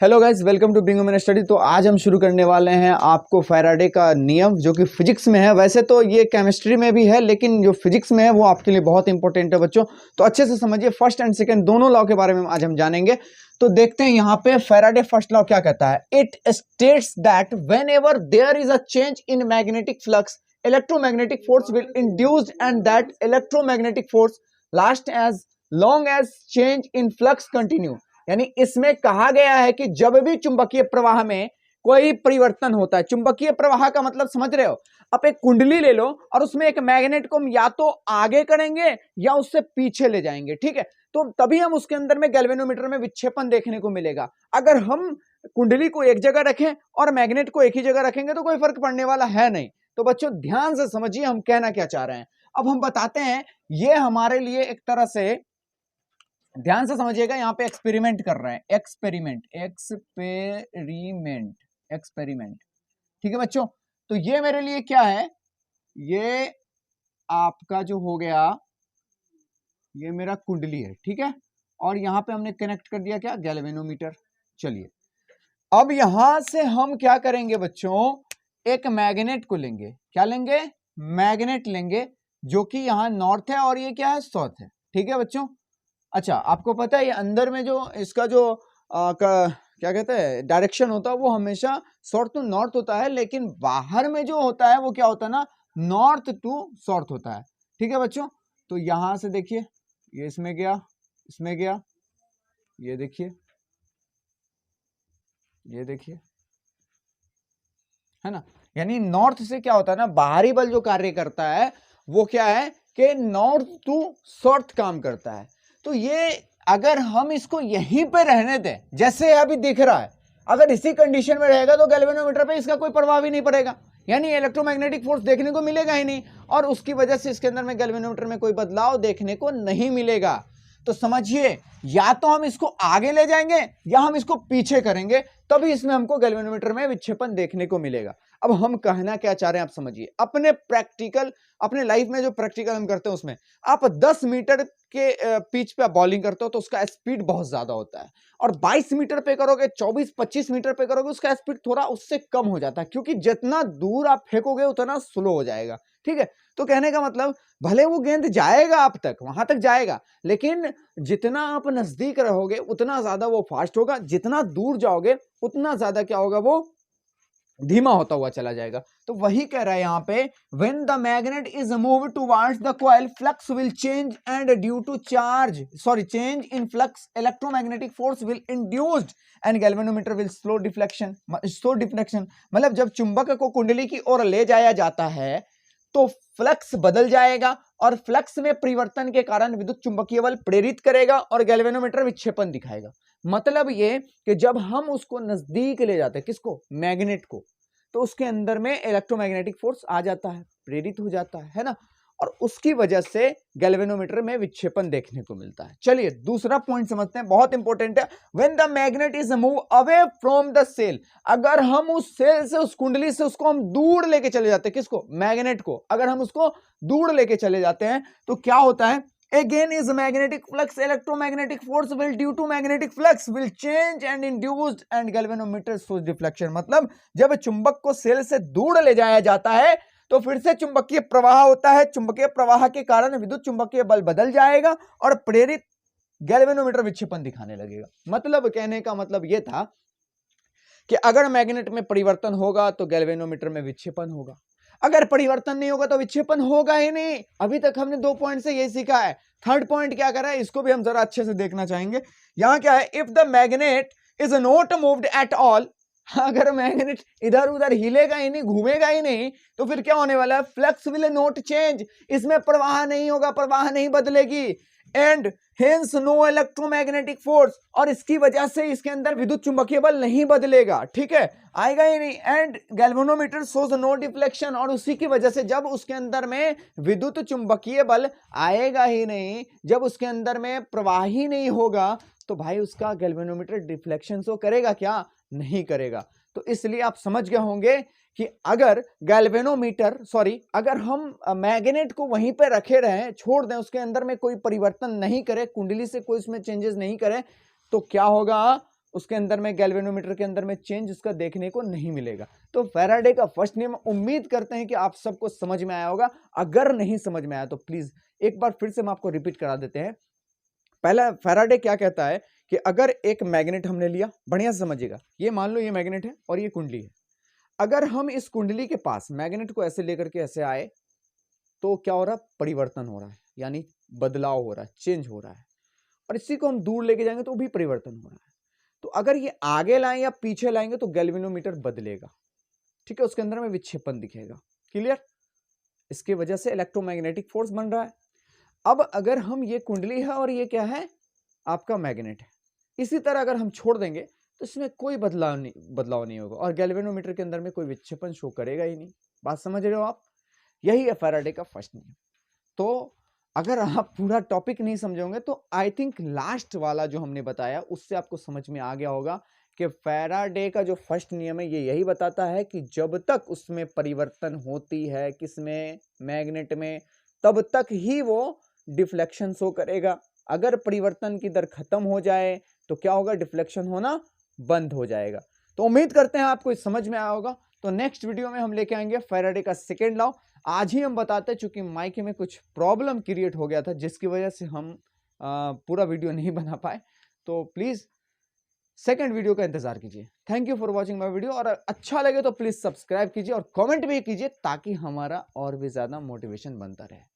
Hello guys, welcome to being human study. तो आज हम शुरू करने वाले हैं आपको फैराडे का नियम, जो कि फिजिक्स में है। वैसे तो ये केमिस्ट्री में भी है, लेकिन जो फिजिक्स में है वो आपके लिए बहुत इंपॉर्टेंट है बच्चों। तो अच्छे से समझिए, फर्स्ट एंड सेकंड दोनों लॉ के बारे में आज हम जानेंगे। तो देखते हैं यहाँ पे फैराडे फर्स्ट लॉ क्या कहता है। It states that whenever there is a change in magnetic flux, electromagnetic force will induced and that electromagnetic force last as long as change in flux continue। यानी इसमें कहा गया है कि जब भी चुंबकीय प्रवाह में कोई परिवर्तन होता है, चुंबकीय प्रवाह का मतलब समझ रहे हो, आप एक कुंडली ले लो और उसमें एक मैग्नेट को हम या तो आगे करेंगे या उससे पीछे ले जाएंगे, ठीक है। तो तभी हम उसके अंदर में गैल्वेनोमीटर में विक्षेपन देखने को मिलेगा। अगर हम कुंडली को एक जगह रखें और मैग्नेट को एक ही जगह रखेंगे तो कोई फर्क पड़ने वाला है नहीं। तो बच्चों ध्यान से समझिए हम कहना क्या चाह रहे हैं। अब हम बताते हैं, ये हमारे लिए एक तरह से ध्यान से समझिएगा, यहां पे एक्सपेरिमेंट कर रहे हैं। एक्सपेरिमेंट, ठीक है बच्चों। तो ये मेरे लिए क्या है, ये आपका जो हो गया, ये मेरा कुंडली है, ठीक है। और यहां पे हमने कनेक्ट कर दिया क्या, गैल्वेनोमीटर। चलिए अब यहां से हम क्या करेंगे बच्चों, एक मैग्नेट को लेंगे। क्या लेंगे, मैग्नेट लेंगे, जो कि यहां नॉर्थ है और ये क्या है, साउथ है, ठीक है बच्चों। अच्छा, आपको पता है ये अंदर में जो इसका जो क्या कहते हैं डायरेक्शन होता है, वो हमेशा साउथ टू नॉर्थ होता है, लेकिन बाहर में जो होता है वो क्या होता है ना, नॉर्थ टू साउथ होता है, ठीक है बच्चों। तो यहां से देखिए, ये इसमें गया, इसमें गया, ये देखिए, ये देखिए, है ना। यानी नॉर्थ से क्या होता है ना, बाहरी बल जो कार्य करता है वो क्या है कि नॉर्थ टू साउथ काम करता है। तो ये अगर हम इसको यहीं पे रहने दें, जैसे अभी दिख रहा है, अगर इसी कंडीशन में रहेगा तो गैल्वेनोमीटर पे इसका कोई प्रभाव ही नहीं पड़ेगा, यानी इलेक्ट्रोमैग्नेटिक फोर्स देखने को मिलेगा ही नहीं, और उसकी वजह से इसके अंदर में गैल्वेनोमीटर में कोई बदलाव देखने को नहीं मिलेगा। तो समझिए, या तो हम इसको आगे ले जाएंगे या हम इसको पीछे करेंगे, तभी इसमें हमको गैल्वेनोमीटर में विक्षेपन देखने को मिलेगा। अब हम कहना क्या चाह रहे हैं आप समझिए। अपने प्रैक्टिकल, अपने लाइफ में जो प्रैक्टिकल हम करते हैं उसमें आप 10 मीटर के पिच पे बॉलिंग करते हो तो उसका स्पीड बहुत ज्यादा होता है, और 22 मीटर पे करोगे, 24-25 मीटर पे करोगे, उसका स्पीड थोड़ा उससे कम हो जाता है, क्योंकि जितना दूर आप फेंकोगे उतना स्लो हो जाएगा, ठीक है। तो कहने का मतलब, भले वो गेंद जाएगा आप तक, वहां तक जाएगा, लेकिन जितना आप नजदीक रहोगे उतना ज्यादा वो फास्ट होगा, जितना दूर जाओगे उतना ज्यादा क्या होगा, वो धीमा होता हुआ चला जाएगा। तो वही कह रहा है यहां पे, when the magnet is moved towards the coil, flux will change and due to change in flux, electromagnetic force will induced and galvanometer will slow deflection। मतलब जब चुंबक को कुंडली की ओर ले जाया जाता है तो फ्लक्स बदल जाएगा, और फ्लक्स में परिवर्तन के कारण विद्युत चुंबकीय बल प्रेरित करेगा और गैल्वेनोमीटर विक्षेपन दिखाएगा। मतलब ये कि जब हम उसको नजदीक ले जाते हैं, किसको, मैग्नेट को, तो उसके अंदर में इलेक्ट्रोमैग्नेटिक फोर्स आ जाता है, प्रेरित हो जाता है ना, और उसकी वजह से गैल्वेनोमीटर में विक्षेपन देखने को मिलता है। चलिए दूसरा पॉइंट समझते हैं, बहुत इंपॉर्टेंट है। When the magnet is move away from the cell, अगर हम उस सेल से, उस कुंडली से उसको हम दूर लेके चले जाते हैं, किसको, मैग्नेट को, अगर हम उसको दूर लेके चले जाते हैं तो क्या होता है, again is magnetic flux, electromagnetic force will due to magnetic flux will change and induced and galvanometer shows deflection। मतलब जब चुंबक को सेल से दूर ले जाया जाता है तो फिर से चुंबकीय प्रवाह होता है, चुंबकीय प्रवाह के कारण विद्युत चुंबकीय बल बदल जाएगा और प्रेरित गैल्वेनोमीटर विक्षेपन दिखाने लगेगा। मतलब कहने का मतलब यह था कि अगर मैग्नेट में परिवर्तन होगा तो गैल्वेनोमीटर में विक्षेपन होगा, अगर परिवर्तन नहीं होगा तो विक्षेपन होगा ही नहीं। अभी तक हमने 2 पॉइंट से यही सीखा है। थर्ड पॉइंट क्या कर रहा है, इसको भी हम जरा अच्छे से देखना चाहेंगे। यहां क्या है, if the magnet is not moved at all, अगर मैग्नेट इधर उधर हिलेगा ही नहीं, घूमेगा ही नहीं, तो फिर क्या होने वाला है, फ्लक्स विल नॉट चेंज, इसमें प्रवाह नहीं होगा, प्रवाह नहीं बदलेगी, and hence no electromagnetic force, और इसकी वजह से इसके अंदर विद्युत चुंबकीय बल नहीं बदलेगा, ठीक है, आएगा ही नहीं, and galvanometer shows no deflection, और उसी की वजह से जब उसके अंदर में विद्युत चुंबकीय बल आएगा ही नहीं, जब उसके अंदर में प्रवाह ही नहीं होगा, तो भाई उसका गैल्वेनोमीटर डिफ्लेक्शन शो करेगा क्या, नहीं करेगा। तो इसलिए आप समझ गए होंगे कि अगर अगर हम मैग्नेट को वहीं पे रखे रहें, छोड़ दें, उसके अंदर में कोई परिवर्तन नहीं करे, कुंडली से कोई उसमें चेंजेस नहीं करे, तो क्या होगा, उसके अंदर में गैल्वेनोमीटर के अंदर में चेंज उसका देखने को नहीं मिलेगा। तो फैराडे का फर्स्ट नियम उम्मीद करते हैं कि आप सबको समझ में आया होगा। अगर नहीं समझ में आया तो प्लीज एक बार फिर से हम आपको रिपीट करा देते हैं। पहला फैराडे क्या कहता है कि अगर एक मैग्नेट हमने लिया, बढ़िया से समझिएगा, ये मान लो ये मैग्नेट है और ये कुंडली है। अगर हम इस कुंडली के पास मैग्नेट को ऐसे लेकर के ऐसे आए तो क्या हो रहा है, परिवर्तन हो रहा है, यानी बदलाव हो रहा है, चेंज हो रहा है। और इसी को हम दूर लेके जाएंगे तो भी परिवर्तन हो रहा है। तो अगर ये आगे लाएं या पीछे लाएंगे तो गैल्वेनोमीटर बदलेगा, ठीक है, उसके अंदर में विक्षेपण दिखेगा। क्लियर? इसकी वजह से इलेक्ट्रोमैग्नेटिक फोर्स बन रहा है। अब अगर हम ये कुंडली है और ये क्या है, आपका मैग्नेट है, इसी तरह अगर हम छोड़ देंगे तो इसमें कोई बदलाव नहीं होगा और गैल्वेनोमीटर के अंदर में कोई विक्षेपण शो करेगा ही नहीं। बात समझ रहे हो आप? यही है फैराडे का फर्स्ट नियम। तो अगर आप पूरा टॉपिक नहीं समझोगे तो आई थिंक लास्ट वाला जो हमने बताया उससे आपको समझ में आ गया होगा कि फैराडे का जो फर्स्ट नियम है ये यही बताता है कि जब तक उसमें परिवर्तन होती है, किसमें, मैग्नेट में, तब तक ही वो डिफ्लेक्शन शो करेगा। अगर परिवर्तन की दर खत्म हो जाए तो क्या होगा, डिफ्लेक्शन होना बंद हो जाएगा। तो उम्मीद करते हैं आपको समझ में आया होगा। तो नेक्स्ट वीडियो में हम लेके आएंगे फैराडे का सेकेंड लॉ। आज ही हम बताते हैं, चूंकि माइक में कुछ प्रॉब्लम क्रिएट हो गया था जिसकी वजह से हम पूरा वीडियो नहीं बना पाए। तो प्लीज सेकंड वीडियो का इंतजार कीजिए। Thank you for watching my video. और अच्छा लगे तो प्लीज सब्सक्राइब कीजिए और कमेंट भी कीजिए ताकि हमारा और भी ज्यादा मोटिवेशन बनता रहे।